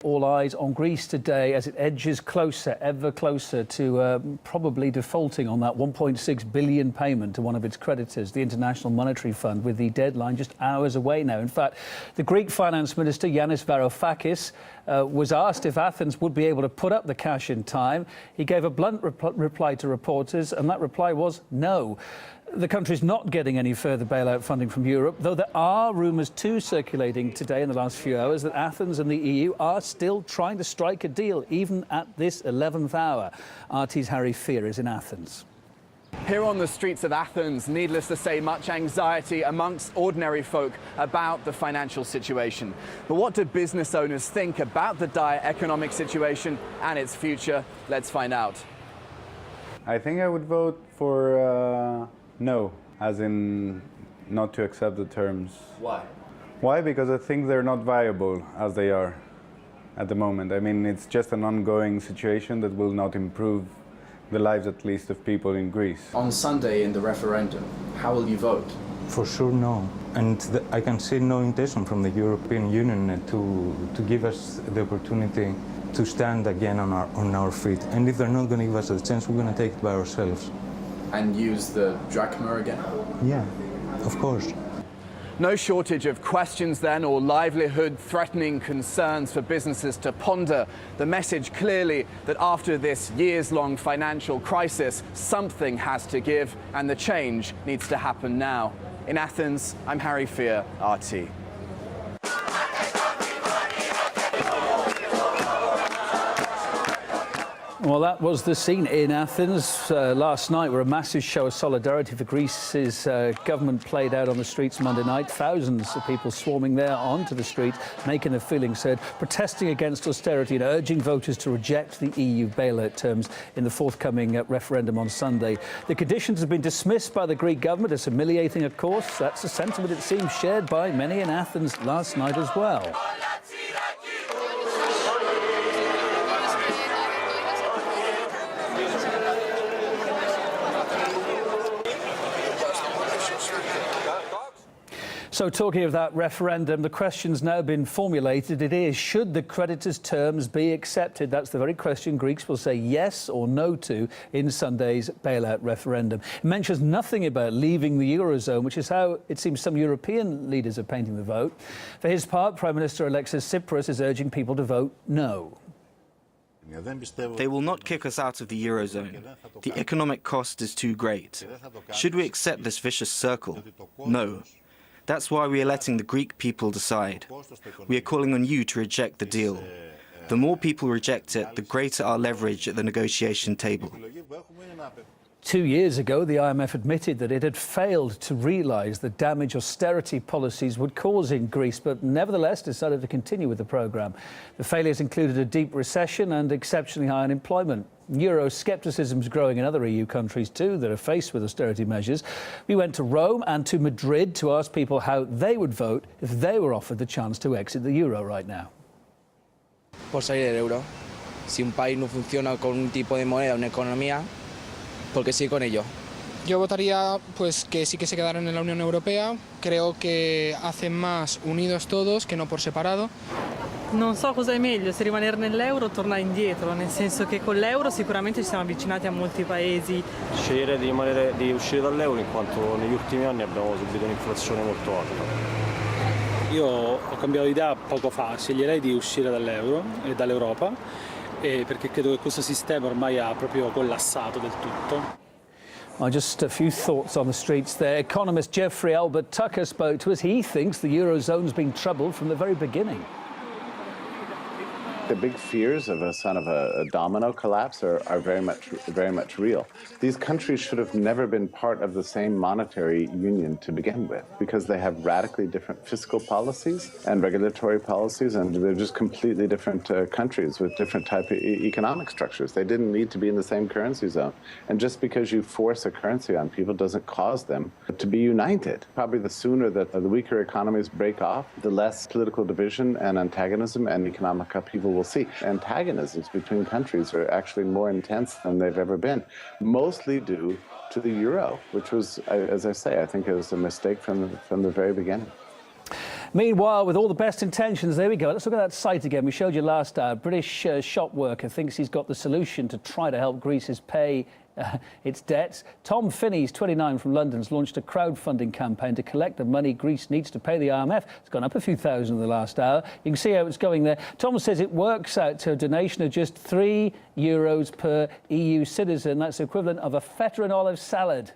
All eyes on Greece today as it edges closer, ever closer to probably defaulting on that 1.6 billion payment to one of its creditors, the International Monetary Fund, with the deadline just hours away now. In fact, the Greek Finance Minister, Yanis Varoufakis, was asked if Athens would be able to put up the cash in time. He gave a blunt reply to reporters, and that reply was no. The country's not getting any further bailout funding from Europe, though there are rumours too circulating today in the last few hours that Athens and the EU are still trying to strike a deal, even at this 11th hour. RT's Harry Fear is in Athens. Here on the streets of Athens, needless to say, much anxiety amongst ordinary folk about the financial situation. But what do business owners think about the dire economic situation and its future? Let's find out. I think I would vote for no, as in not to accept the terms. Why? Why? Because I think they're not viable as they are at the moment. I mean, it's just an ongoing situation that will not improve the lives, at least, of people in Greece. On Sunday in the referendum, how will you vote? For sure, no. And I can see no intention from the European Union to give us the opportunity to stand again on our feet. And if they're not going to give us a chance, we're going to take it by ourselves. And use the drachma again? Yeah, of course. No shortage of questions then, or livelihood-threatening concerns for businesses to ponder. The message clearly that after this years-long financial crisis, something has to give, and the change needs to happen now. In Athens, I'm Harry Fear, RT. Well, that was the scene in Athens last night, where a massive show of solidarity for Greece's government played out on the streets Monday night. Thousands of people swarming there onto the street, making their feelings heard, protesting against austerity and urging voters to reject the EU bailout terms in the forthcoming referendum on Sunday. The conditions have been dismissed by the Greek government as humiliating, of course. That's a sentiment, it seems, shared by many in Athens last night as well. So talking of that referendum, the question's now been formulated. It is, should the creditors' terms be accepted? That's the very question Greeks will say yes or no to in Sunday's bailout referendum. It mentions nothing about leaving the Eurozone, which is how it seems some European leaders are painting the vote. For his part, Prime Minister Tsipras is urging people to vote no. They will not kick us out of the Eurozone. The economic cost is too great. Should we accept this vicious circle? No. That's why we are letting the Greek people decide. We are calling on you to reject the deal. The more people reject it, the greater our leverage at the negotiation table. 2 years ago, the IMF admitted that it had failed to realise the damage austerity policies would cause in Greece, but nevertheless decided to continue with the programme. The failures included a deep recession and exceptionally high unemployment. Euroscepticism is growing in other EU countries too that are faced with austerity measures. We went to Rome and to Madrid to ask people how they would vote if they were offered the chance to exit the euro right now. Por salir del euro. Si un país no funciona con un tipo de moneda, una economía, ¿por qué sigue con ello? Yo votaría pues que sí que se quedaran en la Unión Europea. Creo que hacen más unidos todos che non por separado. Non so cosa è meglio, se rimanere nell'euro o tornare indietro, nel senso che con l'euro sicuramente ci siamo avvicinati a molti paesi. Scegliere di uscire dall'euro in quanto negli ultimi anni abbiamo subito un'inflazione molto alta. Io ho cambiato idea poco fa, sceglierei di uscire dall'euro e dall'Europa perché credo che questo sistema ormai ha proprio collassato del tutto. Just a few thoughts on the streets there. Economist Jeffrey Albert Tucker spoke to us. He thinks the Eurozone's been troubled from the very beginning. The big fears of a domino collapse are very much real. These countries should have never been part of the same monetary union to begin with, because they have radically different fiscal policies and regulatory policies, and they're just completely different countries with different type of economic structures. They didn't need to be in the same currency zone. And just because you force a currency on people doesn't cause them to be united. Probably the sooner that the weaker economies break off, the less political division and antagonism and economic upheaval we'll see. Antagonisms between countries are actually more intense than they've ever been, mostly due to the euro, which was, as I say, I think it was a mistake from the very beginning. Meanwhile, with all the best intentions, there we go. Let's look at that site again. We showed you last hour. British shop worker thinks he's got the solution to try to help Greece's pay its debts. Tom Finney, 29, from London, has launched a crowdfunding campaign to collect the money Greece needs to pay the IMF. It's gone up a few thousand in the last hour. You can see how it's going there. Tom says it works out to a donation of just €3 per EU citizen. That's the equivalent of a feta and olive salad.